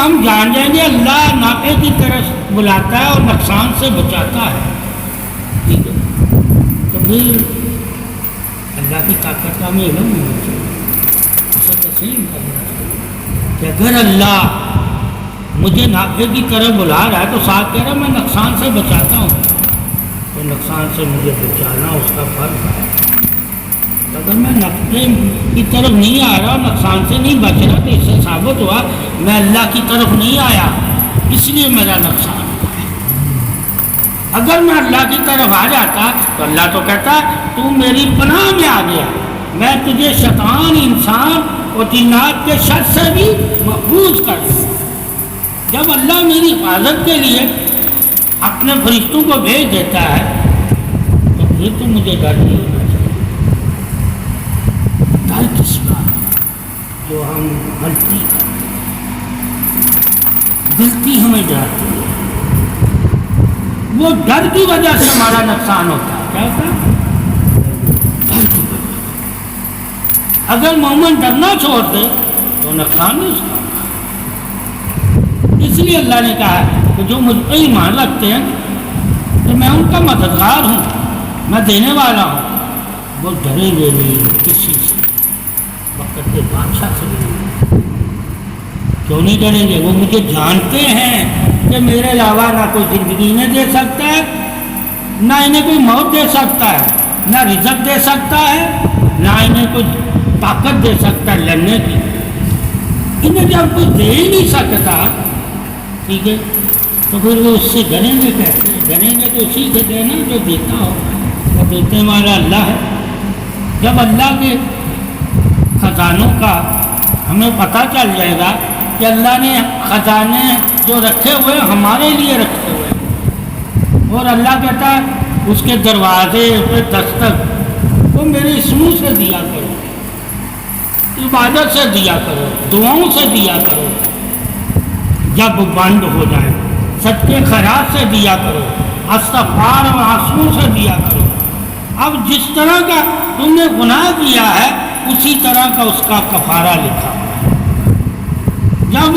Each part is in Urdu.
ہم جان جائیں گے اللہ نافع کی طرف بلاتا ہے اور نقصان سے بچاتا ہے، ٹھیک ہے، تو پھر اللہ کی طاقت کا ہمیں علم ہونا چاہیے، اسے تسلیم کرنا چاہیے کہ اگر اللہ مجھے نافع کی طرف بلا رہا ہے تو ساتھ کہہ رہا ہے میں نقصان سے بچاتا ہوں، تو نقصان سے مجھے بچانا اس کا فرض ہے۔ اگر میں نفع کی طرف نہیں آ رہا، نقصان سے نہیں بچ رہا، تو اس سے ثابت ہوا میں اللہ کی طرف نہیں آیا، اس لیے میرا نقصان ہوا ہے۔ اگر میں اللہ کی طرف آ جاتا تو اللہ تو کہتا تو میری پناہ میں آ گیا، میں تجھے شیطان، انسان اور جنات کے شر سے بھی محفوظ کر دوں۔ جب اللہ میری حفاظت کے لیے اپنے فرشتوں کو بھیج دیتا ہے تو پھر تو مجھے ڈر نہیں ہونا چاہیے۔ ڈر کس بات؟ جو ہم غلطی کرتے ہیں، غلطی ہمیں ڈراتی ہے، وہ ڈر کی وجہ سے ہمارا نقصان ہوتا ہے۔ کیا ہوتا ہے؟ ڈر کی وجہ سے۔ اگر مومن ڈرنا چھوڑ دے تو نقصان نہیں اس کا۔ اس لیے اللہ نے کہا ہے کہ جو مجھ پہ ایمان رکھتے ہیں تو میں ان کا مددگار ہوں، میں دینے والا ہوں۔ وہ ڈریں گے نہیں کسی سے، وقت کے بادشاہ سے بھی نہیں۔ کیوں نہیں ڈریں گے؟ وہ مجھے جانتے ہیں کہ میرے علاوہ نہ کوئی زندگی انہیں دے سکتا ہے، نہ انہیں کوئی موت دے سکتا ہے، نہ رزق دے سکتا ہے، نہ انہیں کوئی طاقت دے سکتا ہے لڑنے کی۔ انہیں جب کوئی دے ہی نہیں سکتا، ٹھیک ہے، تو پھر وہ اس سے ڈریں گے کیسے؟ ڈریں گے تو اسی سے دینا جو دیتا ہو، وہ دیتے والا اللہ ہے۔ جب اللہ کے خزانوں کا ہمیں پتہ چل جائے گا کہ اللہ نے خزانے جو رکھے ہوئے ہمارے لیے رکھے ہوئے، اور اللہ کہتا ہے اس کے دروازے پہ دستک وہ میرے اسموں سے دیا کرو، عبادت سے دیا کرو، دعاؤں سے دیا کرو، جب بند ہو جائے صدقے خیرات سے دیا کرو، استغفار و آنسو سے دیا کرو۔ اب جس طرح کا تم نے گناہ کیا ہے اسی طرح کا اس کا کفارہ لکھا ہوا ہے۔ جب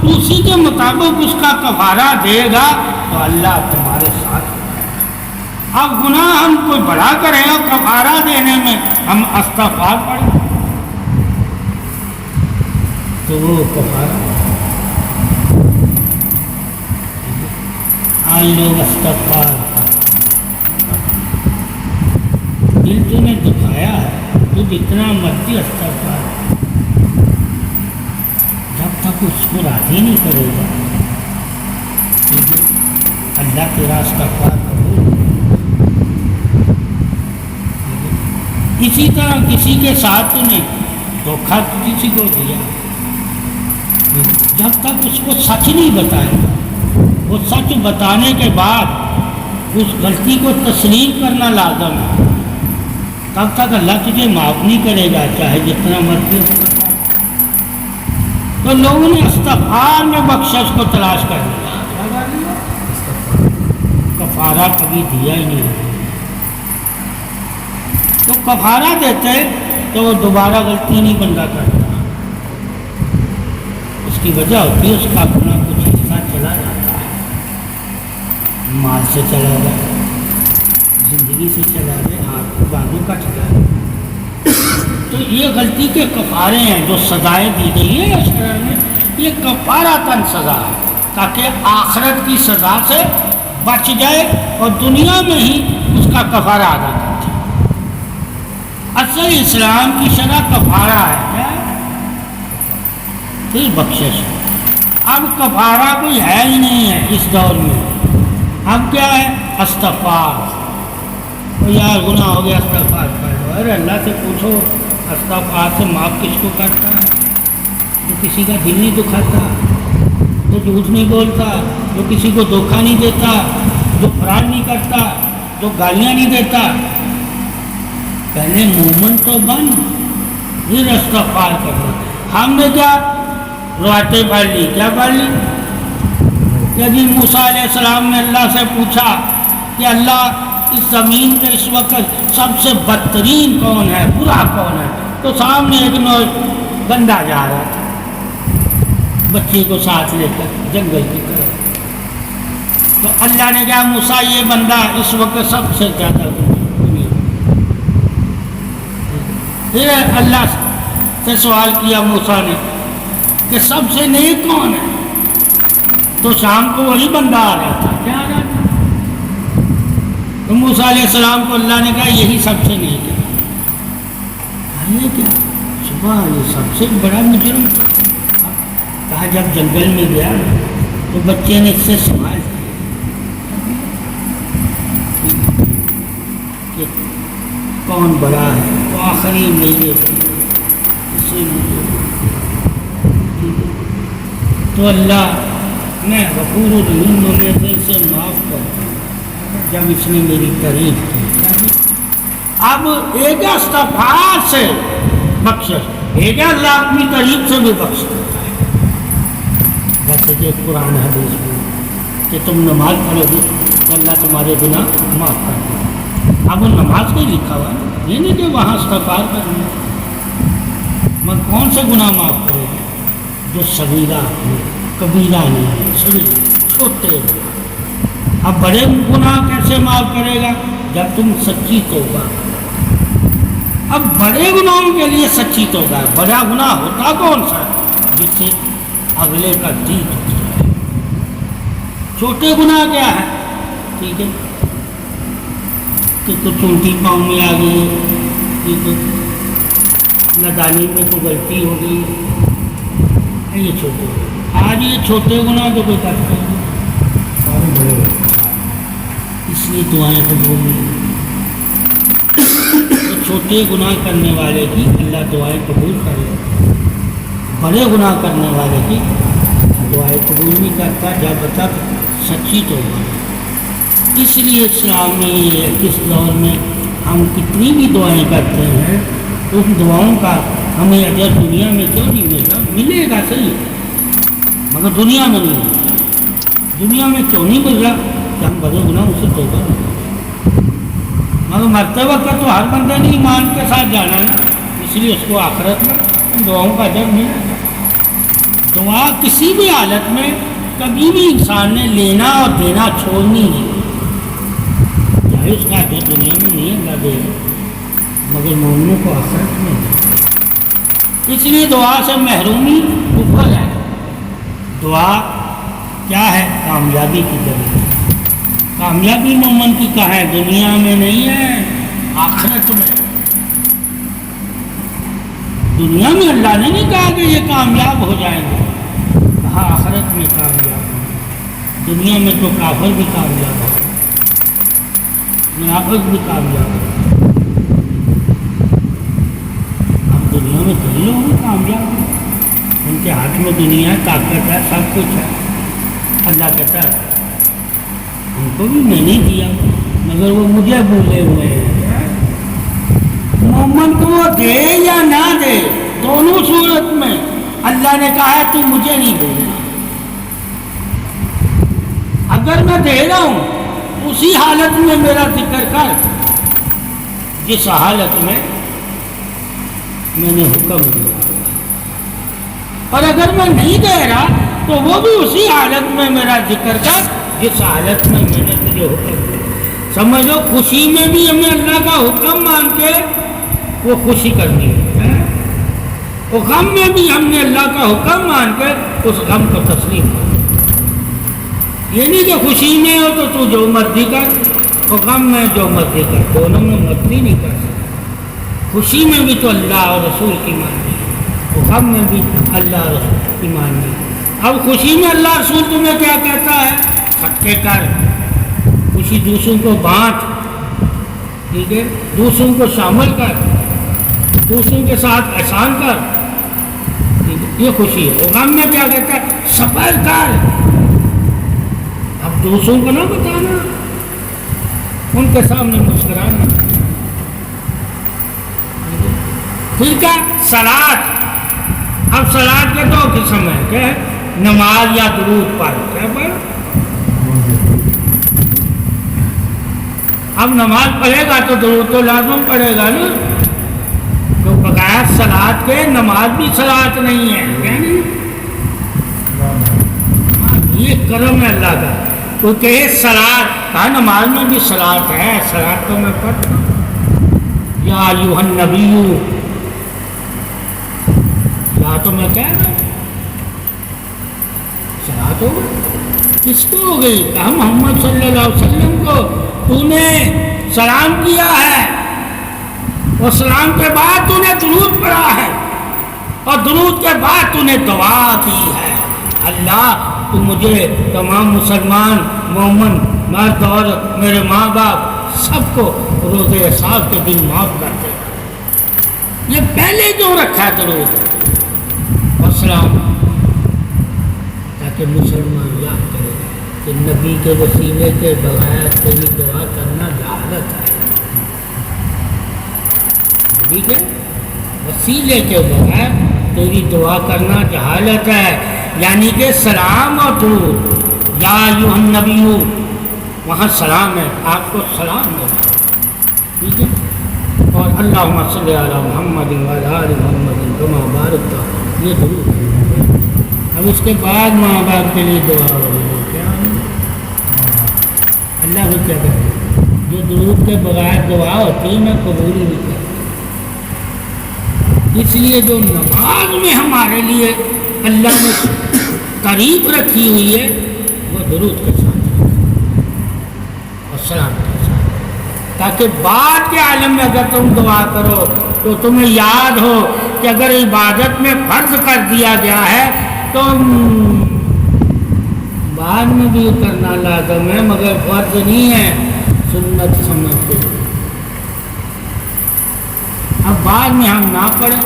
اسی کے مطابق اس کا کفارہ دے گا تو اللہ تمہارے ساتھ ہوگا۔ اب گناہ ہم کوئی بڑا کریں اور کفارہ دینے میں ہم استغفار پڑھیں تو وہ کفارہ آج لوگ استغفار، دل تو نے دکھایا ہے تو جتنا مرضی استغفار، جب تک اس کو راضی نہیں کرے گا ٹھیک ہے، اللہ تیرا استغفار کرو۔ اسی طرح کسی کے ساتھ تو نے دھوکہ کسی کو دیا، جب تک اس کو سچ نہیں بتائے گا، وہ سچ بتانے کے بعد اس غلطی کو تسلیم کرنا لازم ہے، تب تک اللہ تجھے معاف نہیں کرے گا چاہے جتنا مرضی ہو۔ تو لوگوں نے استغفار میں بخشش کو تلاش کر لیا، کفارہ کبھی دیا ہی نہیں۔ تو کفارہ دیتے تو وہ دوبارہ غلطی نہیں بندہ کرتا، اس کی وجہ ہوتی ہے اس کا اپنا کچھ حصہ چلا جاتا ہے، مال سے چلا گیا، زندگی سے چلا گیا، ہاتھ بازو کٹ گیا۔ تو یہ غلطی کے کفارے ہیں جو سزائیں دی گئی ہیں شرع میں، یہ کفاراتن سزا ہے تاکہ آخرت کی سزا سے بچ جائے اور دنیا میں ہی اس کا کفارہ ادا کر جائے۔ اصل اسلام کی شرع کفارہ ہے، پھر بخشش۔ اب کفارہ کوئی ہے ہی نہیں ہے اس دور میں، اب کیا ہے؟ استغفار۔ یار گناہ ہو گیا استغفار کر لو، ارے اللہ سے پوچھو استغفار سے معاف کس کو کرتا ہے؟ جو کسی کا دل نہیں دکھاتا، جو جھوٹ نہیں بولتا، جو کسی کو دھوکہ نہیں دیتا، جو فراڈ نہیں کرتا، جو گالیاں نہیں دیتا۔ پہلے مومن تو بن، پھر استغفار کرو۔ ہم نے کیا روایتیں پڑھ لی، کیا پڑھ لی کہ جی موسیٰ علیہ السلام نے اللہ سے پوچھا کہ اللہ اس زمین پہ اس وقت سب سے بدترین کون ہے، برا کون ہے؟ تو سامنے ایک بندہ جا رہا تھا، بچے کو ساتھ لے کر جنگل کی طرف. تو اللہ نے کہا موسیٰ یہ بندہ اس وقت سب سے زیادہ دنیا. پھر اللہ سے سوال کیا موسیٰ نے کہ سب سے نیک کون ہے؟ تو شام کو وہی بندہ آ رہا تھا. کیا آ رہا تھا؟ تو موسیٰ علیہ السلام کو اللہ نے کہا یہی سب سے نیک ہے. یہ کیا صبح یہ سب سے بڑا مجرم کہا. جب جنگل میں گیا تو بچے نے اس سے سوال کہ کون بڑا ہے. تو آخری مہینے تو اللہ میں غفور الرحیم میں سے اسے معاف کرتا ہوں جب اس نے میری تعریف کی. اب ایک استغفار سے بخشش, ایک اللہ اپنی تعریف سے بھی بخش دیتا ہے. جیسے کہ قرآن حدیث میں کہ تم نماز پڑھو گے تو اللہ تمہارے گناہ معاف کر دے. اب وہ نماز کو لکھا ہوا ہے, یہ نہیں کہ وہاں استغفار کرنا. مگر کون سے گناہ معاف کرے گا؟ جو صغیرہ کبیرہ نہیں, صغیرہ چھوٹے. اب بڑے گناہ کیسے معاف کرے گا؟ جب تم سچی توبہ. اب بڑے گناہوں کے لیے سچی توبہ ہے. بڑا گناہ ہوتا کون سا؟ جس سے اگلے کا دل ٹوٹ جائے. چھوٹے گناہ کیا ہے؟ ٹھیک ہے کہ کچھ الٹی پاؤں میں آ گئی, ٹھیک ہے, ندانی میں تو غلطی ہو گئی, یہ چھوٹے. آج یہ چھوٹے گناہ تو کوئی کرتا نہیں, سارے بڑے ہوتے. اس لیے دعائیں قبول نہیں. چھوٹے گناہ کرنے والے کی اللہ دعائیں قبول کرے, بڑے گناہ کرنے والے کی دعائیں قبول نہیں کرتا جب تک سچی توبہ. اس لیے اسلام میں یہ ہے کہ اس دور میں ہم کتنی بھی دعائیں کرتے ہیں ان دعاؤں کا ہمیں اجر دنیا میں کیوں نہیں ملتا؟ ملے گا صحیح, مگر دنیا میں نہیں ملتا. دنیا میں کیوں نہیں مل رہا؟ کہ ہم بڑے گناہوں سے توبہ نہیں کرتے. مگر مرتے وقت تو ہر بندے نے ایمان کے ساتھ جانا ہے نا, اس لیے اس کو آخرت میں ان دعاؤں کا اجر ملے گا. دعا کسی بھی حالت میں کبھی بھی انسان نے لینا اور دینا چھوڑنی نہیں, چاہے اس کا اجر دنیا میں نہیں اللہ دے مگر مومنوں کو آخرت میں دے. اس لیے دعا سے محرومی کفر ہے. دعا کیا ہے؟ کامیابی کی ذریعہ. کامیابی مومن کی کہاں ہے؟ دنیا میں نہیں ہے, آخرت میں. دنیا میں اللہ نے نہیں کہا کہ یہ کامیاب ہو جائیں گے, کہا آخرت میں کامیاب ہو. دنیا میں تو کافر بھی کامیاب ہو, منافق بھی کامیاب ہو. اب دنیا میں کئی لوگ کامیاب ہیں, ان کے ہاتھ میں دنیا ہے, طاقت ہے, سب کچھ ہے. اللہ کہتا ہے ان کو بھی میں نہیں دیا مگر وہ مجھے بھولے ہوئے ہیں. مومن کو وہ دے یا نہ دے, دونوں صورت میں اللہ نے کہا ہے تو مجھے نہیں بھولنا. اگر میں دے رہا ہوں اسی حالت میں میرا ذکر کر جس حالت میں میں نے حکم دیا, اور اگر میں نہیں دے رہا تو وہ بھی اسی حالت میں میرا ذکر کر جس حالت میں میں نے تجھے حکم دیا. سمجھو خوشی میں بھی ہمیں اللہ کا حکم مان کے وہ خوشی کرنی ہے, اور غم میں بھی ہم نے اللہ کا حکم مان کے اس غم کو تسلیم کرنا. یہ نہیں کہ خوشی میں ہو تو جو مرضی کر, اور غم میں جو مرضی کر, دونوں میں مرضی نہیں کر سکتا. خوشی میں بھی تو اللہ اور رسول کی ماننی ہے, اور غم میں بھی اللہ اور رسول کی ماننی ہے. اب خوشی میں اللہ رسول تمہیں کیا کہتا ہے؟ صدقے کر, خوشی دوسروں کو بانٹ, ٹھیک ہے, دوسروں کو شامل کر, دوسروں کے ساتھ احسان کر, ٹھیک ہے, یہ خوشی ہے. اور غم میں کیا کہتا ہے؟ صبر کر. اب دوسروں کو نہ بتانا, ان کے سامنے مسکرانا. پھر کیا؟ صلاۃ. اب صلاۃ کے دو قسم ہے, کیا ہے؟ نماز یا درود پڑھ. کیا پڑھ؟ اب نماز پڑھے گا تو درود تو لازم پڑھے گا نا, تو بغیر صلاۃ کے نماز بھی صلاۃ نہیں ہے. کیا نہیں؟ یہ کرم ہے اللہ کا. کوئی کہے صلاۃ، کہا نماز میں بھی صلاۃ ہے، صلاۃ تو میں پڑھتا ہوں. یا ایھا النبی، یا تو میں کہہ رہا ہوں صلاۃ ہو گئی. کس کو ہو گئی؟ کہا محمد صلی اللہ علیہ وسلم کو تو نے سلام کیا ہے، اور سلام کے بعد تو نے درود پڑھا ہے، اور درود کے بعد تو نے دعا کی ہے. اللہ تو مجھے تمام مسلمان مومن مرد عورت میرے ماں باپ سب کو روز حساب کے دن معاف کر دے. یہ پہلے کیوں رکھا ہے درود اور سلام؟ تاکہ مسلمان یاد کرے کہ نبی کے وسیلے کے بغیر تیری دعا کرنا جہالت ہے. نبی کے وسیلے کے بغیر تیری دعا کرنا جہالت ہے. یعنی کہ سلام اور درود، یا ایھا النبی، وہاں سلام ہے، آپ کو سلام ہے، ٹھیک ہے. اور اللہم صلی علی محمد وعلی آل محمد کما بارکت، یہ درود ہے. اب اس کے بعد ماں باپ کے لیے دعا ہوگی. کیا اللہ کو کیا کہتے ہیں؟ جو درود کے بغیر دعا ہوتی ہے میں قبول ہی نہیں کرتا. اس لیے جو نماز میں ہمارے لیے اللہ نے قریب رکھی ہوئی ہے وہ درود کے ساتھ اور سلام کے ساتھ، تاکہ بعد کے عالم میں اگر تم دعا کرو تو تمہیں یاد ہو کہ اگر عبادت میں فرض کر دیا گیا ہے تو بعد میں بھی کرنا لازم ہے، مگر فرض نہیں ہے، سنت سمجھ کے. اب بعد میں ہم نہ پڑھیں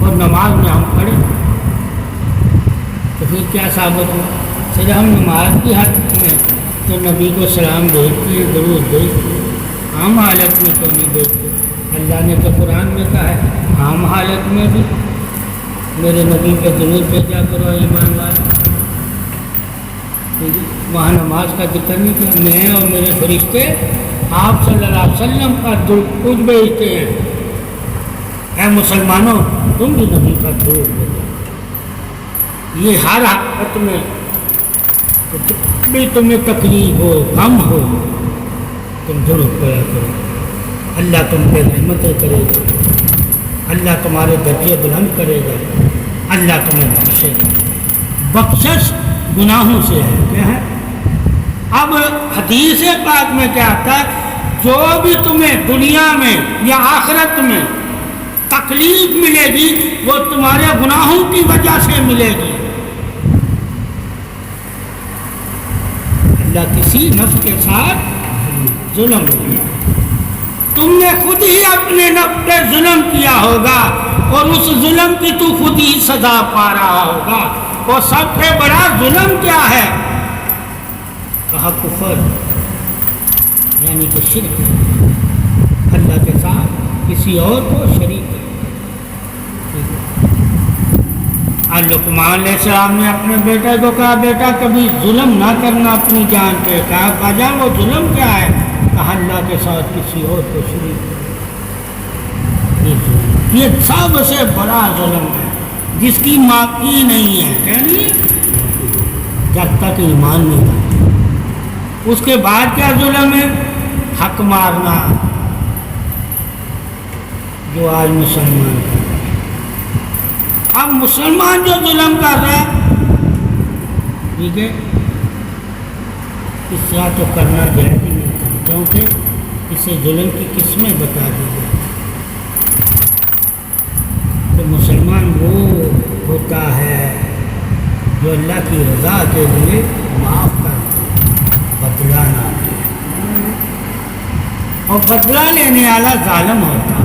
اور نماز میں ہم پڑھیں تو پھر کیا ثابت ہو؟ صرف ہم نماز کی حد میں تو نبی کو سلام بھیجتے ہیں، درود بھیجتے ہیں، عام حالت میں تو نہیں بھیجتے. اللہ نے تو قرآن میں کہا ہے عام حالت میں بھی میرے نبی پہ درود بھیجا کرو ایمان والے. وہاں نماز کا ذکر نہیں کیا. میں اور میرے فرشتے آپ صلی اللہ علیہ وسلم کا درود بھیجتے ہیں. اے مسلمانوں تم بھی نبی کا درود بھیجو. یہ ہر حالت میں بھی تمہیں تکلیف ہو غم ہو تم درود پڑھا کرو. اللہ تم پہ رحمتیں کرے گا، اللہ تمہارے درجے بلند کرے گا، اللہ تمہیں بخشے گا. بخشش گناہوں سے ہے. کیا ہے؟ اب حدیث پاک میں کیا آتا ہے؟ جو بھی تمہیں دنیا میں یا آخرت میں تکلیف ملے گی وہ تمہارے گناہوں کی وجہ سے ملے گی. اللہ کسی نفس کے ساتھ ظلم نہیں. تم نے خود ہی اپنے نفس پہ ظلم کیا ہوگا اور اس ظلم کی تو خود ہی سزا پا رہا ہوگا. اور سب سے بڑا ظلم کیا ہے؟ کہا کفر، یعنی کہ شرک، اللہ کے ساتھ کسی اور کو شریک. لقمان علیہ السلام نے اپنے بیٹے کو کہا بیٹا کبھی ظلم نہ کرنا اپنی جان پہ. کہا باجان وہ ظلم کیا ہے؟ کہا اللہ کے ساتھ کسی اور کو شریک. یہ سب سے بڑا ظلم ہے جس کی معافی نہیں ہے. کہنی جب تک ایمان نہیں لاتے. اس کے بعد کیا ظلم ہے؟ حق مارنا، جو آج مسلمان کر رہے ہیں. اب مسلمان جو ظلم کر رہا ہے ٹھیک ہے، اس طرح تو کرنا جائز ہی نہیں، کیونکہ اسے ظلم کی قسمیں بتا دی گئی. تو مسلمان وہ ہوتا ہے جو اللہ کی رضا کے لیے معاف کرتا ہے، بدلہ نہ دے. اور بدلہ لینے والا ظالم ہوتا ہے.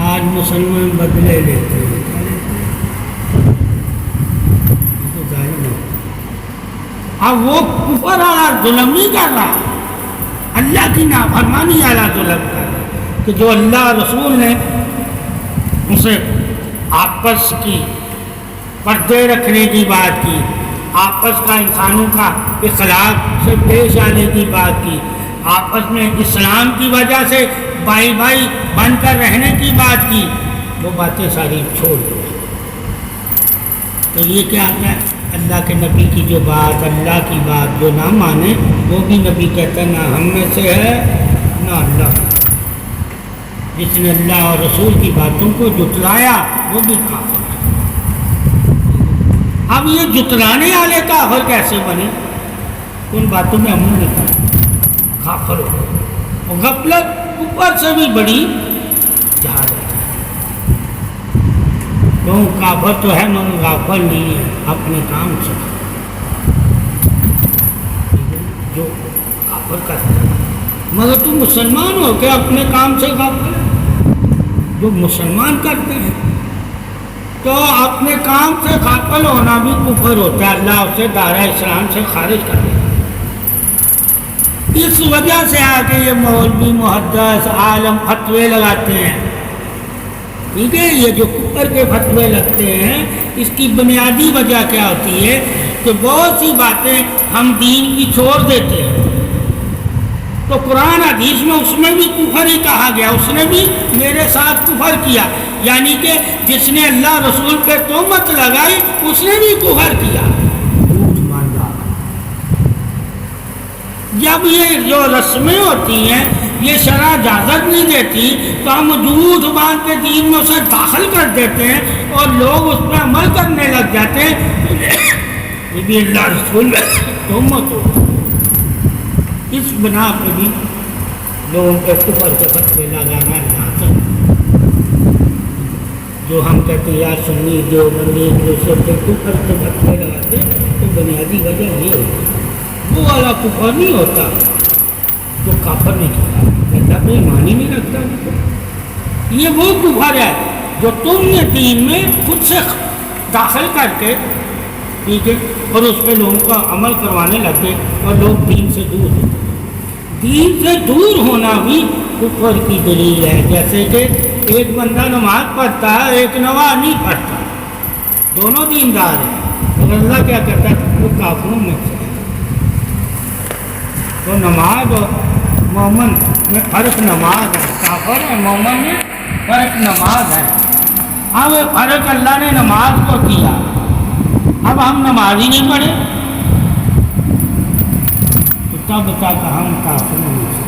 آج مسلمان بدلے لیتے ہیں تو ظالم ہوتا ہے. اب وہ کفر والا ظلم نہیں کر رہا، اللہ کی نافرمانی والا ظلم کر رہا کہ جو اللہ رسول نے اسے آپس کی پردے رکھنے کی بات کی، آپس کا انسانوں کا اخلاق سے پیش آنے کی بات کی، آپس میں اسلام کی وجہ سے بھائی بھائی بن کر رہنے کی بات کی، وہ باتیں ساری چھوڑ دو. تو یہ کیا آتا ہے؟ اللہ کے نبی کی جو بات، اللہ کی بات جو نہ مانے، وہ بھی نبی کہتا ہے نہ ہم میں سے ہے نہ اللہ۔ جس نے اللہ اور رسول کی باتوں کو جٹلایا وہ بھی کافر ہے۔ اب یہ جٹلانے والے کافر کیسے بنے؟ ان باتوں میں عمل نہیں کرتا، کافر ہو۔ اور غفلت اوپر سے بھی بڑی جہالت ہے۔ تو کافر تو ہے مگر غافل نہیں ہے اپنے کام سے، جو کافر کرتا ہے۔ مگر تم مسلمان ہو کہ اپنے کام سے غافل ہے؟ جو مسلمان کرتے ہیں تو اپنے کام سے غافل ہونا بھی کفر ہوتا ہے، اللہ اسے دائرہ اسلام سے خارج کر دیتا ہے۔ اس وجہ سے آگے یہ مولوی محدث عالم فتوے لگاتے ہیں، ٹھیک ہے؟ یہ جو کفر کے فتوے لگتے ہیں اس کی بنیادی وجہ کیا ہوتی ہے کہ بہت سی باتیں ہم دین کی چھوڑ دیتے ہیں، تو قرآن حدیث میں اس میں بھی کفر ہی کہا گیا، اس نے بھی میرے ساتھ کفر کیا، یعنی کہ جس نے اللہ رسول پہ تہمت لگائی اس نے بھی کفر کیا، جھوٹ مانگا۔ جب یہ جو رسمیں ہوتی ہیں یہ شرع اجازت نہیں دیتی تو ہم جھوٹ باندھ کے دین میں اسے داخل کر دیتے ہیں اور لوگ اس پہ عمل کرنے لگ جاتے ہیں، یہ بھی اللہ رسول میں تہمت ہو۔ اس بنا پہ بھی لوگوں کے کفر کے فتوے لگانا لازم۔ جو ہم کہتے ہیں یا سنی دیوبندی دوسرے پہ کفر کے فتوے لگاتے تو بنیادی وجہ یہ ہوتی ہے، وہ والا کفر نہیں ہوتا جو کافر نہیں کیا، اللہ پہ ایمان ہی نہیں رکھتا۔ یہ وہ کفر ہے جو تم نے دین میں خود سے داخل کر کے، ٹھیک ہے، اور اس پہ لوگوں کا عمل کروانے لگے اور لوگ دین سے دور ہوتے۔ دین سے دور ہونا بھی کفر کی دلیل ہے، جیسے کہ ایک بندہ نماز پڑھتا ہے ایک نماز نہیں پڑھتا، دونوں دیندار ہیں، اور اللہ کیا کہتا ہے وہ کافروں میں سے ہے۔ تو نماز اور مومن میں فرق نماز ہے، کافر اور مومن میں فرق نماز ہے۔ اب فرق اللہ نے نماز کو کیا، اب ہم نماز ہی نہیں پڑھے تو تب بتا کہ ہم کافروں میں سے،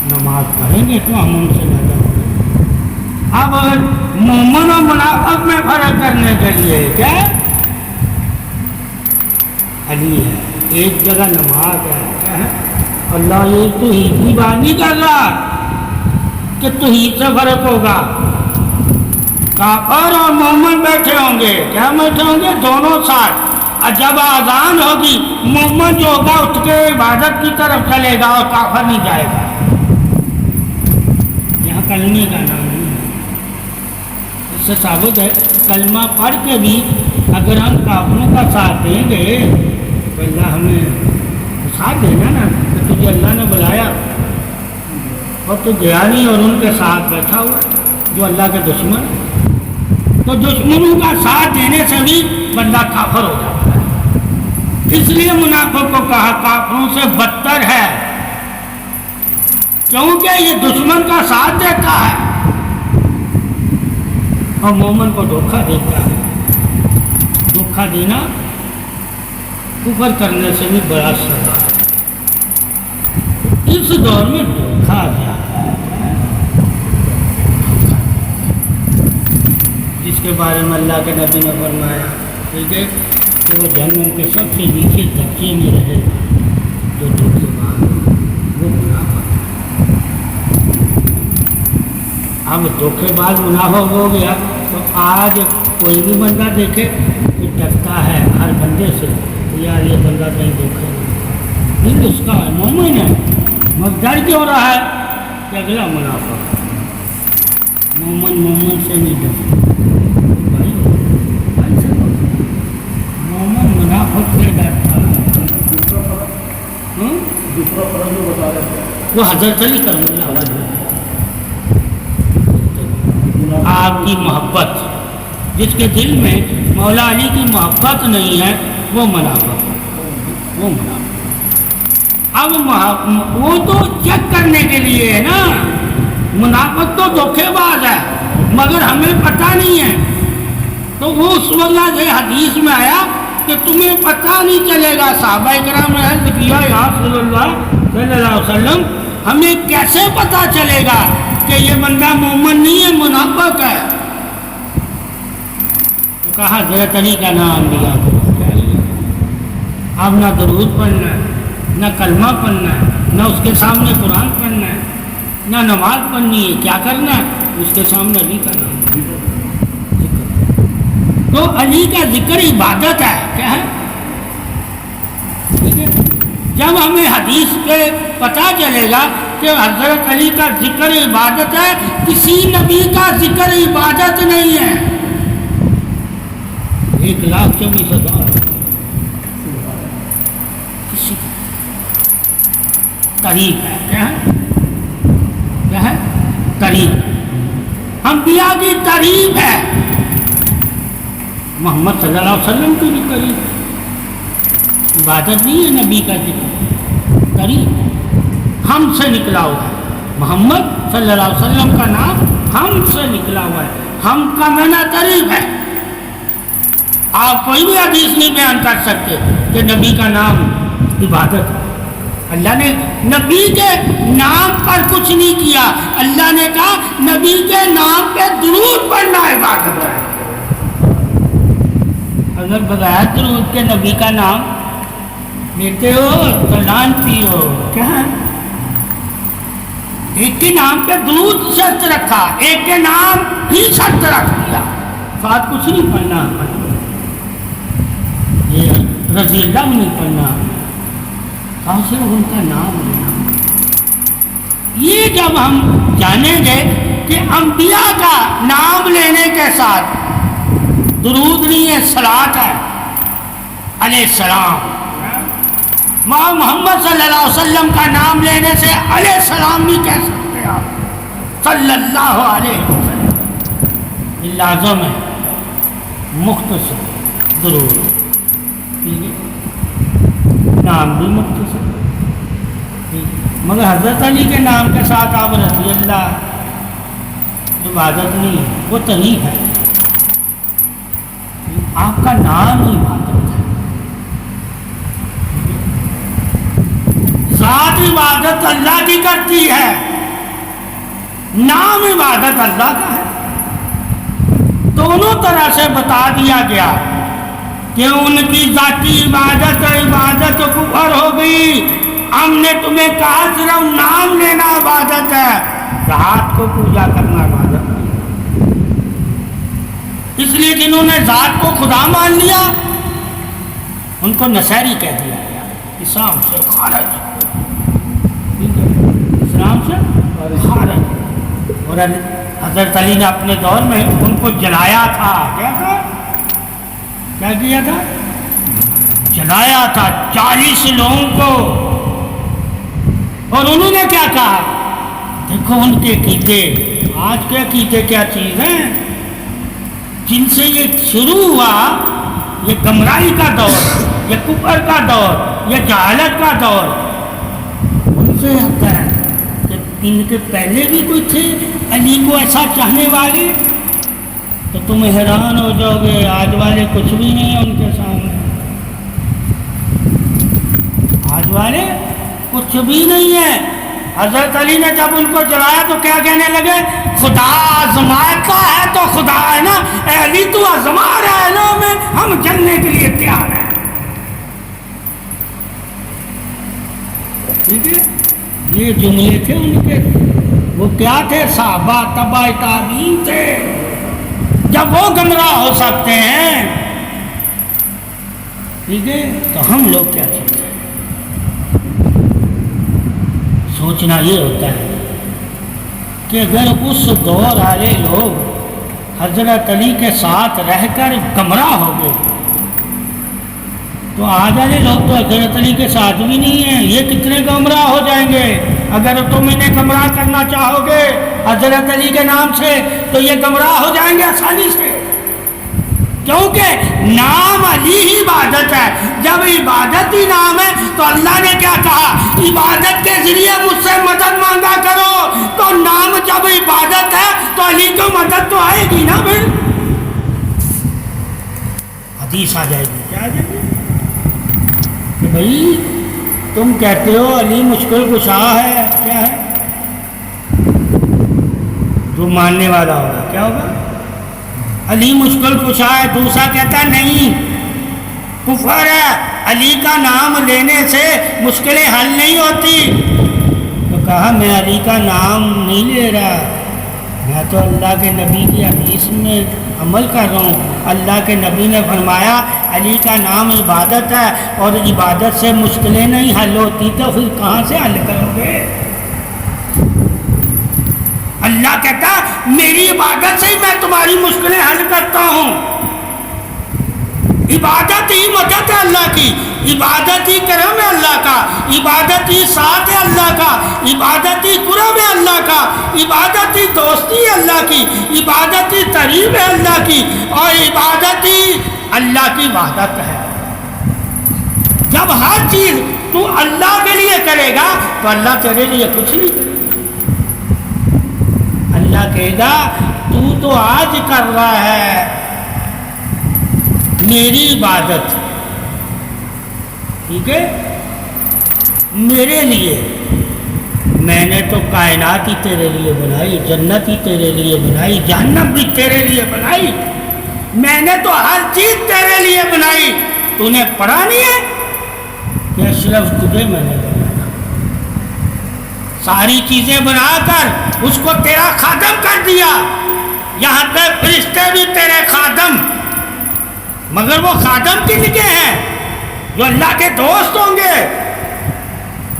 نماز پڑھیں گے تو ہم ان سے زیادہ پڑھیں۔ اب مومن اور منافق میں فرق کرنے کے لیے کیا علی ہے، ایک جگہ نماز ہے، کیا ہے؟ اللہ یہ توحید کی بات نہیں کر رہا کہ توحید سے فرق ہوگا، کافر اور مومن بیٹھے ہوں گے، کیا بیٹھے ہوں گے؟ دونوں ساتھ، اور جب اذان ہوگی مومن جو ہوگا اٹھ کے عبادت کی طرف چلے گا اور کافر نہیں جائے گا۔ یہاں کلمے کا نام نہیں ہے، اس سے ثابت ہے کلمہ پڑھ کے بھی اگر ہم کافروں کا ساتھ دیں گے تو اللہ ہمیں ساتھ دینا نا، کہ تجھے اللہ نے بلایا اور تو گیا نہیں اور ان کے ساتھ بیٹھا ہوا جو اللہ کے دشمن، تو دشمنوں کا ساتھ دینے سے بھی بندہ کافر ہو جاتا ہے۔ اس لیے منافق کو کہا کافروں سے بدتر ہے، کیونکہ یہ دشمن کا ساتھ دیتا ہے اور مومن کو دھوکہ دیتا ہے۔ دھوکہ دینا کفر کرنے سے بھی بڑا سزا ہے۔ اس دور میں دھوکہ زیادہ ہے، جس کے بارے میں اللہ کے نبی نے فرمایا، ٹھیک ہے، کہ وہ جہنم کے سب سے نیچے درجے میں رہے گا جو دھوکے باز وہ منافق ہے۔ اب دھوکے باز منافق ہو گیا تو آج کوئی بھی بندہ دیکھے کہ ڈرتا ہے ہر بندے سے، یار یہ بندہ کہیں دھوکے نہیں، اس کا مومن ہے مگر ڈر کیوں رہا ہے کہ اگلا منافق ہے۔ مومن سے نہیں ڈرتا بھائی سے، مومن منافق سے ڈرتا ہے۔ وہ حضرت علی کرم اللہ وجہ آپ کی محبت، جس کے دل میں مولا علی کی محبت نہیں ہے وہ منافق ہے، وہ منافق۔ اب وہ تو چیک کرنے کے لیے ہے نا، منافق تو دھوکے باز ہے مگر ہمیں پتہ نہیں ہے، تو وہ اس وقت یہ حدیث میں آیا کہ تمہیں پتہ نہیں چلے گا. صحابہ کرام نے عرض کیا یا رسول اللہ صلی اللہ علیہ وسلم ہمیں کیسے پتہ چلے گا کہ یہ بندہ مومن نہیں ہے, منافق ہے؟ تو کہا حضرت علی کا نام لیا. اب نہ درود پڑھنا ہے, نہ کلمہ پڑھنا ہے, نہ اس کے سامنے قرآن پڑھنا ہے, نہ نماز پڑھنی ہے. کیا کرنا ہے؟ اس کے سامنے علی کا نام. تو علی کا ذکر عبادت ہے. کیا ہے؟ ٹھیک ہے. جب ہمیں حدیث پہ پتہ چلے گا کہ حضرت علی کا ذکر عبادت ہے, کسی نبی کا ذکر عبادت نہیں ہے. 1,24,000 کسی قریب ہے. کیا ہے؟ کیا ہے؟ قریب. انبیاء کی قریب ہے. محمد صلی اللہ علیہ وسلم کی بھی قریب. عبادت نہیں ہے نبی کا ذکر, قریب ہم سے نکلا ہوا ہے. محمد صلی اللہ علیہ وسلم کا نام ہم سے نکلا ہوا ہے. ہم کا معنی قریب ہے. آپ کوئی بھی حدیث نہیں بیان کر سکتے کہ نبی کا نام عبادت ہے. اللہ نے نبی کے نام پر کچھ نہیں کیا. اللہ نے کہا نبی کے نام پہ درود پڑھنا عبادت ہے. اگر بغیر درود کے نبی کا نام لیتے ہو تو لانتی ہو. کیا ہے؟ ایک کے نام پہ درود شرط رکھا, ایک کے نام ہی شرط رکھ دیا, ساتھ کچھ نہیں پڑھنا. یہ رضی اللہ نہیں پڑھنا, صرف ان کا نام لینا. یہ جب ہم جانیں گے کہ انبیاء کا نام لینے کے ساتھ درود نہیں ہے, صلاۃ ہے علیہ السلام. ماں محمد صلی اللہ علیہ وسلم کا نام لینے سے علیہ السلام نہیں کہہ سکتے آپ, صلی اللہ علیہ وسلم. لازم ہے مختصر درود. نام بھی مختصر, مگر حضرت علی کے نام کے ساتھ آپ رضی اللہ عبادت نہیں ہے, وہ طریق ہے. آپ کا نام ہی عبادت ہے. ذات عبادت اللہ کی کرتی ہے, نام عبادت اللہ کا ہے. دونوں طرح سے بتا دیا گیا کہ ان کی ذاتی عبادت کفر ہو گئی. ہم نے تمہیں کہا صرف نام لینا عبادت ہے, ذات کو پوجا کرنا عبادت ہے. اس لیے جنہوں نے ذات کو خدا مان لیا ان کو نصیری کہہ دیا گیا, اسلام سے خارج. اسلام سے خارج. اور حضرت علی نے اپنے دور میں ان کو جلایا تھا. کیا تھا؟ کیا کیا تھا؟ جلایا تھا 40 لوگوں کو. اور انہوں نے کیا کہا؟ دیکھو ان کے عقیدے. آج کے عقیدے کیا چیز ہیں جن سے یہ شروع ہوا, یہ گمراہی کا دور, یہ کفر کا دور, یہ جہالت کا دور. ان سے ہوتا ہے کہ ان کے پہلے بھی کوئی تھے علی کو ایسا چاہنے والے, تو تم حیران ہو جاؤ گے. آج والے کچھ بھی نہیں ہیں ان کے سامنے. آج والے کچھ بھی نہیں ہے. حضرت علی نے جب ان کو جلایا تو کیا کہنے لگے؟ خدا آزماتا ہے تو خدا ہے نا, اے علی تو آزما رہا ہے نا, میں ہم جلنے کے لیے تیار ہیں. ٹھیک ہے, یہ جملے تھے ان کے. وہ کیا تھے؟ صحابہ تبع تابعین تھے. جب وہ گمراہ ہو سکتے ہیں, ٹھیک ہے, تو ہم لوگ کیا چاہتے ہیں؟ سوچنا یہ ہوتا ہے کہ اگر اس دور والے لوگ حضرت علی کے ساتھ رہ کر گمراہ ہو گئے تو آج والے لوگ تو حضرت علی کے ساتھ بھی نہیں ہیں. یہ کتنے گمراہ ہو جائیں گے. اگر تم انہیں گمراہ کرنا چاہو گے حضرت علی کے نام سے تو یہ گمراہ ہو جائیں گے آسانی سے, کیونکہ نام علی ہی عبادت ہے. جب عبادت ہی نام ہے تو اللہ نے کیا کہا؟ عبادت کے ذریعے مجھ سے مدد مانگا کرو. تو نام جب عبادت ہے تو علی کو مدد تو آئے گی نا. پھر حدیث آ جائے گی، کیا آ جائے گی کہ بھائی تم کہتے ہو علی مشکل کشا ہے، کیا ہے؟ جو ماننے والا ہوگا کیا ہوگا؟ علی مشکل کشا ہے. دوسرا کہتا ہے نہیں، کفر ہے، علی کا نام لینے سے مشکلیں حل نہیں ہوتی. تو کہا میں علی کا نام نہیں لے رہا، میں تو اللہ کے نبی کی حدیث میں عمل کر رہا ہوں. اللہ کے نبی نے فرمایا علی کا نام عبادت ہے، اور عبادت سے مشکلیں نہیں حل ہوتی، تو پھر کہاں سے حل کرو گے؟ اللہ کہتا میری عبادت سے ہی میں تمہاری مشکلیں حل کرتا ہوں. عبادت ہی مدد ہے اللہ کی، عبادت ہی کرم ہے اللہ کا، عبادت ہی ساتھ ہے اللہ کا، عبادت ہی قرب ہے اللہ کا، عبادت ہی دوستی ہے اللہ کی، عبادت ہی قریب ہے اللہ کی، اور عبادت ہی اللہ کی وحدت ہے. جب ہر چیز تو اللہ کے لیے کرے گا تو اللہ تیرے لیے کچھ نہیں کرے گا. اللہ کہے گا تو آج کر رہا ہے میری عبادت، ٹھیک ہے، میرے لیے. میں نے تو کائنات ہی تیرے لیے بنائی، جنت ہی تیرے لیے بنائی، جہنم بھی تیرے لیے بنائی، میں نے تو ہر چیز تیرے لیے بنائی. تو نے پڑھا نہیں ہے کہ صرف تجھے میں نے بنایا، ساری چیزیں بنا کر اس کو تیرا خادم کر دیا. یہاں پہ فرشتے بھی تیرے خادم، مگر وہ خادم کن کے ہیں؟ جو اللہ کے دوست ہوں گے.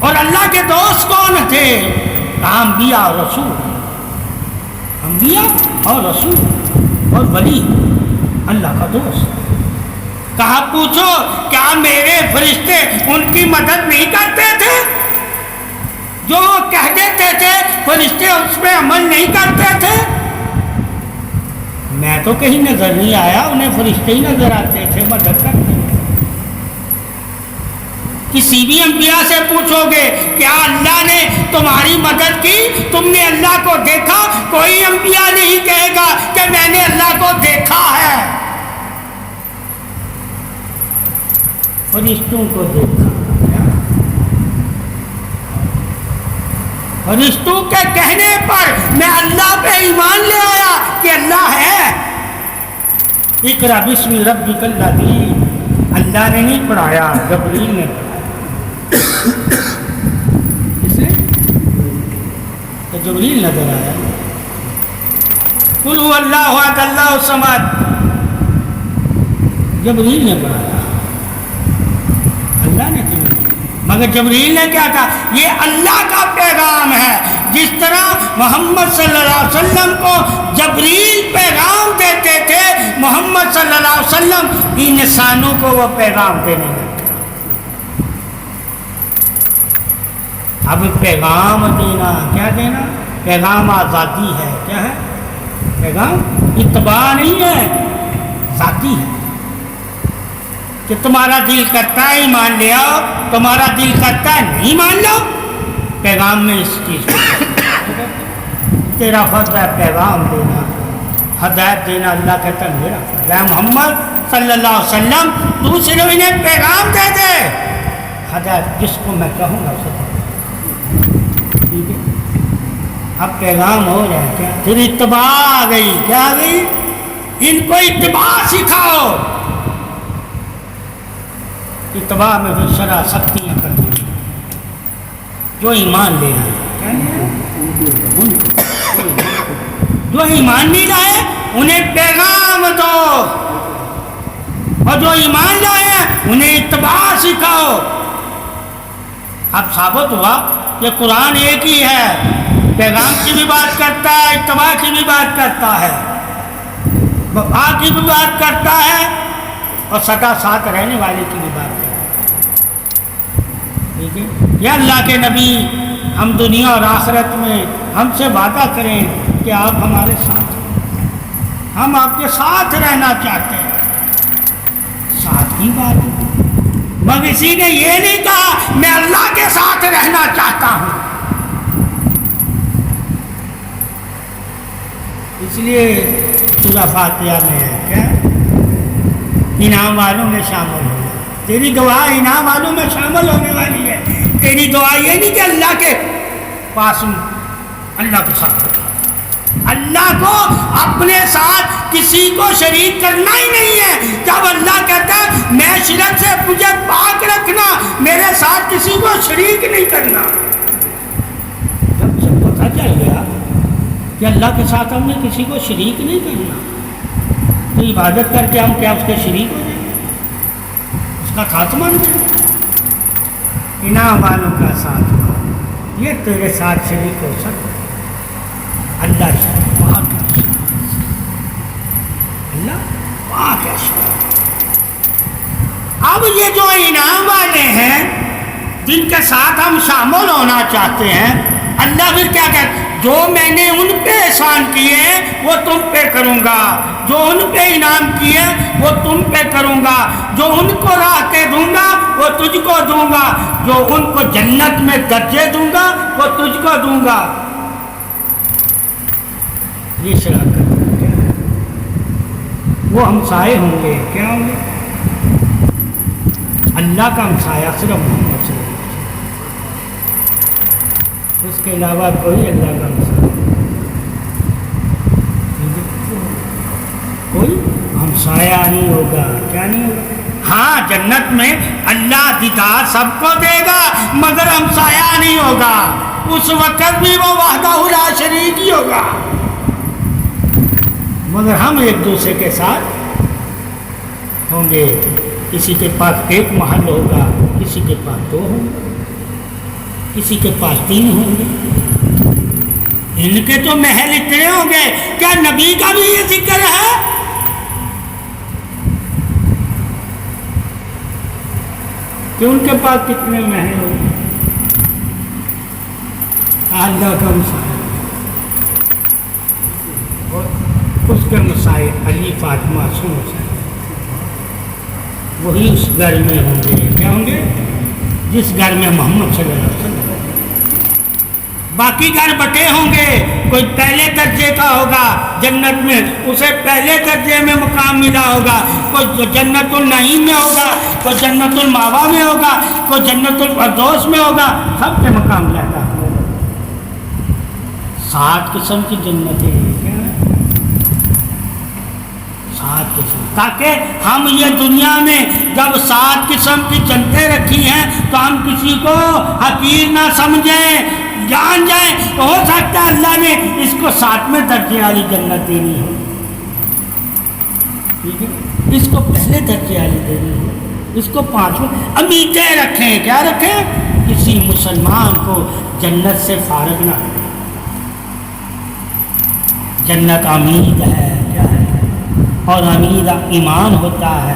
اور اللہ کے دوست کون تھے؟ انبیاء اور رسول، انبیاء اور رسول اور ولی، اللہ کا دوست. کہا پوچھو کیا میرے فرشتے ان کی مدد نہیں کرتے تھے؟ جو کہہ دیتے تھے فرشتے اس پہ عمل نہیں کرتے تھے. میں تو کہیں نظر نہیں آیا، انہیں فرشتے ہی نظر آتے تھے مدد کرتے. کسی بھی انبیاء سے پوچھو گے کیا اللہ نے تمہاری مدد کی، تم نے اللہ کو دیکھا؟ کوئی انبیاء نہیں کہے گا کہ میں نے اللہ کو دیکھا ہے. فرشتوں کو دیکھا، فرشتوں کے کہنے پر میں اللہ پہ ایمان لے آیا کہ اللہ ہے. اقرا بسم ربک الذی، اللہ نے نہیں پڑھایا، جبریل نے پڑھایا. اسے تو جبریل نظر آیا. قل هو اللہ احد اللہ الصمد، جبریل نے پڑھایا، اللہ نے کیوں؟ مگر جبریل نے کیا کہا؟ یہ اللہ کا پیغام ہے. جس طرح محمد صلی اللہ علیہ وسلم کو جبریل پیغام دیتے تھے، محمد صلی اللہ علیہ وسلم انسانوں کو وہ پیغام دینے لگے. اب پیغام دینا، کیا دینا؟ پیغام آزادی ہے. کیا ہے پیغام؟ اتباع نہیں ہے، ذاتی ہے. کہ تمہارا دل کرتا ہے ایمان لے آؤ، تمہارا دل کرتا ہے نہیں مان لو. پیغام میں اس چیز کو تیرا فرض ہے پیغام دینا، ہدایت دینا. اللہ کہتا ہے میرا فرض ہے. محمد صلی اللہ علیہ وسلم تو صرف انہیں پیغام دے دے، ہدایت جس کو میں کہوں گا اسے. ٹھیک ہے، اب پیغام ہو جائے کیا؟ پھر اتباع آ گئی. کیا آ گئی؟ ان کو اتباع سکھاؤ. اتباع میں پھر شرع سختیاں کر دی. جو ایمان لے آئے، کیا لے آئے؟ جو ایمان نہیں لائے انہیں پیغام دو، اور جو ایمان لائے ہیں انہیں اتباع سکھاؤ. اب ثابت ہوا کہ قرآن ایک ہی ہے، پیغام کی بھی بات کرتا ہے، اتباع کی بھی بات کرتا ہے، وفا کی بھی بات کرتا ہے، اور سدا ساتھ رہنے والے کی بھی بات کرتا ہے. ٹھیک ہے، یا اللہ کے نبی ہم دنیا اور آخرت میں ہم سے وعدہ کریں کہ آپ ہمارے ساتھ ہیں، ہم آپ کے ساتھ رہنا چاہتے ہیں. ساتھ کی بات ہے، مگر کسی نے یہ نہیں کہا میں اللہ کے ساتھ رہنا چاہتا ہوں. اس لیے سورہ فاتحہ میں ہے کیا؟ انعام والوں میں شامل ہو، تیری دعا انعام والوں میں شامل ہونے والی ہے۔ تیری دعا یہ نہیں کہ اللہ کے پاس اللہ کے ساتھ، اللہ کو اپنے ساتھ کسی کو شریک کرنا ہی نہیں ہے۔ جب اللہ کہتا ہے میں شرک سے مجھے پاک رکھنا، میرے ساتھ کسی کو شریک نہیں کرنا، جب سے پتہ چل گیا کہ اللہ کے ساتھ ہم نے کسی کو شریک نہیں کرنا، تو عبادت کر کے ہم کیا اس کے شریک ہو جائیں گے؟ اس کا خاتمہ نہیں۔ انعام والوں کا ساتھ ہو، یہ تیرے ساتھ شریک ہو سکتا ہے، اللہ شریک پاک ہے، اللہ پاک ہے۔ اب یہ جو انعام والے ہیں جن کے ساتھ ہم شامل ہونا چاہتے ہیں، اللہ پھر کیا کہتا ہے؟ جو میں نے ان پہ احسان کیے وہ تم پہ کروں گا، جو ان پہ انعام کیے وہ تم پہ کروں گا، جو ان کو راحتیں دوں گا وہ تجھ کو دوں گا، جو ان کو جنت میں درجے دوں گا وہ تجھ کو دوں گا۔ یہ شراکت کیا ہے؟ وہ ہمسائے ہوں گے، کیا ہوں گے؟ اللہ کا ہمسایہ صرف محمد صلی اللہ علیہ وسلم، اس کے علاوہ کوئی اللہ کا ہمسایہ، کوئی ہمسایہ نہیں ہوگا۔ کیا نہیں ہوگا؟ ہاں جنت میں اللہ دیدار سب کو دے گا مگر ہمسایہ نہیں ہوگا، اس وقت بھی وہ وحدہ لا شریک ہی ہوگا، مگر ہم ایک دوسرے کے ساتھ ہوں گے۔ کسی کے پاس ایک محل ہوگا، کسی کے پاس دو ہوں گے، کسی کے پاس تین ہوں گے۔ ان کے تو محل اتنے ہوں گے، کیا نبی کا بھی یہ ذکر ہے؟ کہ ان کے پاس کتنے محل ہوں گے؟ اللہ کا مسائل، اور اس کے مسائل علی فاطمہ سن وہی اس گھر میں ہوں گے۔ کیا ہوں گے؟ جس گھر میں محمد صلی اللہ علیہ وسلم۔ باقی گھر بٹے ہوں گے، کوئی پہلے درجے کا ہوگا جنت میں، اسے پہلے درجے میں مقام ملا ہوگا، کوئی جنت النعیم میں ہوگا، کوئی جنت الماوا میں ہوگا، کوئی جنت الفردوس میں ہوگا، سب کے مقام رہتا ہے۔ 7 قسم کی جنتیں ہیں، 7 قسم، تاکہ ہم یہ دنیا میں جب 7 قسم کی جنتیں رکھی ہیں تو ہم کسی کو حقیر نہ سمجھیں، جان جائیں تو ہو سکتا ہے اللہ نے اس کو 7ویں درجے والی جنت دینی ہے، ٹھیک ہے، اس کو پہلے درجے والی دینی ہے، اس کو 5ویں۔ امیدیں رکھیں، کیا رکھیں؟ کسی مسلمان کو جنت سے فارغ نہ کریں۔ جنت امید ہے، کیا ہے؟ اور امید ایمان ہوتا ہے،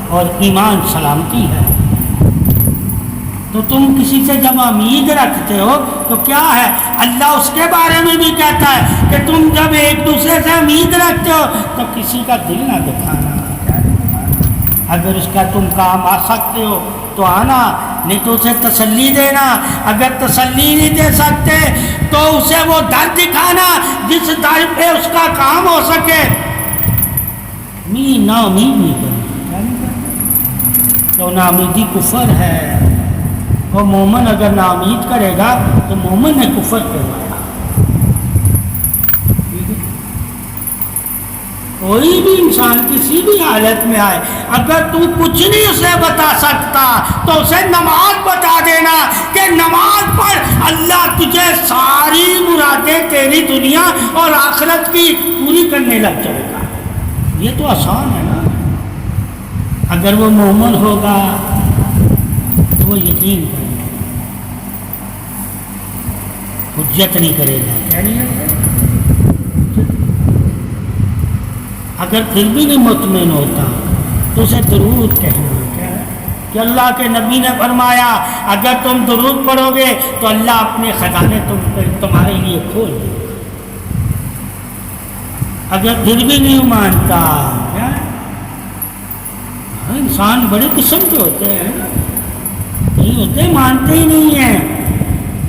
اور ایمان سلامتی ہے۔ تو تم کسی سے جب امید رکھتے ہو تو کیا ہے؟ اللہ اس کے بارے میں بھی کہتا ہے کہ تم جب ایک دوسرے سے امید رکھتے ہو تو کسی کا دل نہ دکھانا، اگر اس کا تم کام آ سکتے ہو تو آنا، نہیں تو اسے تسلی دینا، اگر تسلی نہیں دے سکتے تو اسے وہ در دکھانا جس در پہ اس کا کام ہو سکے۔ نا امید نہیں کرنا، تو ناامیدی کفر ہے، وہ مومن اگر ناامید کرے گا تو مومن نے کفر کروایا۔ کوئی بھی انسان کسی بھی حالت میں آئے، اگر تو کچھ نہیں اسے بتا سکتا تو اسے نماز بتا دینا کہ نماز پڑھ، اللہ تجھے ساری مرادیں تیری دنیا اور آخرت کی پوری کرنے لگ جائے گا۔ یہ تو آسان ہے نا۔ اگر وہ مومن ہوگا تو وہ یقین کرے گا، حجت نہیں کرے گا، کیا نہیں ہے؟ اگر پھر بھی نہیں مطمئن ہوتا تو اسے درود کہنا، کیا ہے کہ اللہ کے نبی نے فرمایا اگر تم درود پڑھو گے تو اللہ اپنے خزانے تمہارے لیے کھول دے گا۔ اگر پھر بھی نہیں مانتا، کیا انسان بڑے قسم کے ہوتے ہیں، نہیں ہوتے مانتے ہی نہیں ہیں۔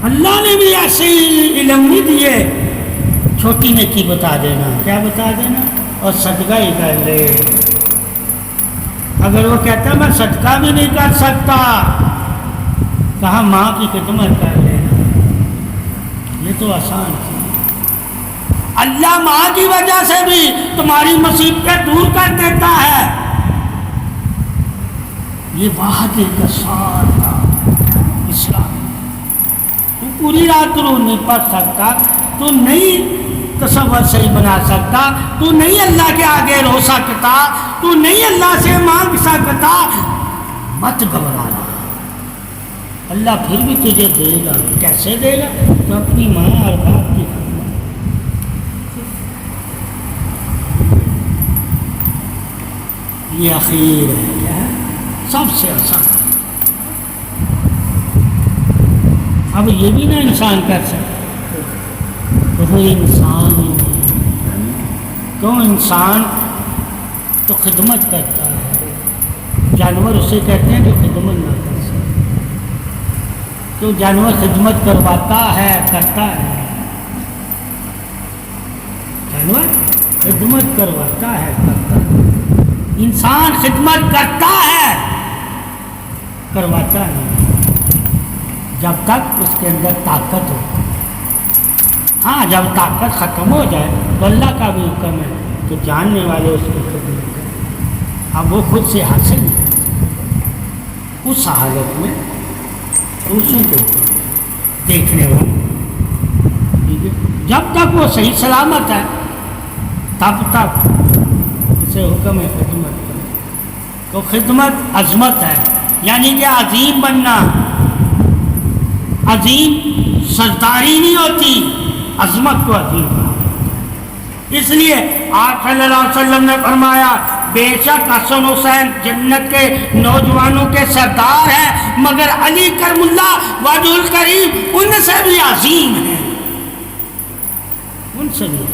اللہ نے بھی ایسے ہی علم نہیں دیے، چھوٹی نیکی بتا دینا، کیا بتا دینا، اور صدقہ ہی کر لے، اگر وہ کہتا میں صدقہ بھی نہیں کر سکتا، کہا ماں کی خدمت کر لینا، یہ تو آسان تھی۔ اللہ ماں کی وجہ سے بھی تمہاری مصیبتیں دور کر دیتا ہے۔ یہ وعدے کا سارا اسلام۔ تو پوری رات درود نہیں پڑھ سکتا، تو نہیں تصور صحیح بنا سکتا، تو نہیں اللہ کے آگے رو سکتا، تو نہیں اللہ سے مانگ سکتا، مت گھبرانا، اللہ پھر بھی تجھے دے گا۔ کیسے دے گا؟ تو اپنی ماں اور باپ کی خدمت۔ یہ اخیر ہے، کیا ہے؟ سب سے آسان۔ اب یہ بھی نہ انسان کر سکتا، تو انسان ہی نہیں۔ کیوں؟ انسان تو خدمت کرتا ہے، جانور اسے کہتے ہیں جو خدمت نہ کر سکتے۔ کیوں؟ جانور خدمت کرواتا ہے، کرتا ہے، جانور خدمت کرواتا ہے، کرتا ہے۔ انسان خدمت کرتا ہے، کرواتا نہیں، جب تک اس کے اندر طاقت ہو۔ ہاں، جب طاقت ختم ہو جائے تو اللہ کا بھی حکم ہے کہ جاننے والے اس کی خدمت کریں۔ اب وہ خود سے حاصل نہیں کر سکتے، اس حالت میں دوسروں کو دیکھنے والے، ٹھیک ہے؟ جب تک وہ صحیح سلامت ہے تب تک اسے حکم ہے خدمت کریں۔ تو خدمت عظمت ہے، یعنی کہ عظیم بننا۔ عظیم سرداری نہیں ہوتی، عظمت کو عظیم بنا۔ اس لیے آپ صلی اللہ علیہ وسلم نے فرمایا بے شک حسن حسین جنت کے نوجوانوں کے سردار ہیں، مگر علی کرم اللہ وجہ الکریم ان سے بھی عظیم ہیں، ان سے بھی،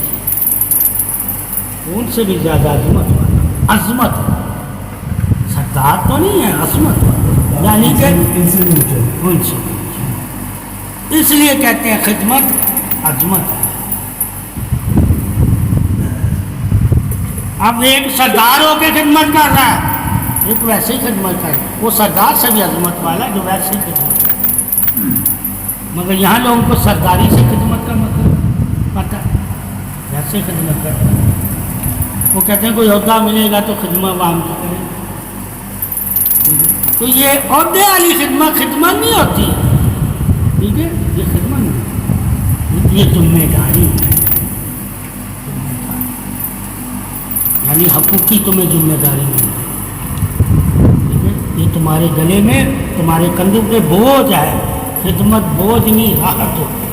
ان سے بھی زیادہ عظمت والا، عظمت سردار تو نہیں ہے، عظمت والا، یعنی کہ ان سے۔ اس لیے کہتے ہیں خدمت عظمت ہے۔ اب ایک سردار ہو کے خدمت کر رہا ہے، ایک ویسے ہی خدمت کر رہا ہے، وہ سردار سے بھی عظمت والا جو ویسے ہی خدمت کر رہا ہے۔ مگر یہاں لوگوں کو سرداری سے خدمت کا مطلب پتہ ہے، ویسے خدمت کرتا ہے۔ وہ کہتے ہیں کوئی عہدہ ملے گا تو خدمت عوام کی کرے گا، تو یہ عہدے والی خدمت خدمت نہیں ہوتی، ٹھیک ہے؟ یہ خدمت نہیں، یہ ذمہ داری ہے، یعنی حقوقی تمہیں ذمہ داری نہیں ہے، ٹھیک ہے؟ یہ تمہارے گلے میں، تمہارے کندھوں پہ بوجھ ہے، خدمت بوجھ نہیں، راحت ہوتی ہے۔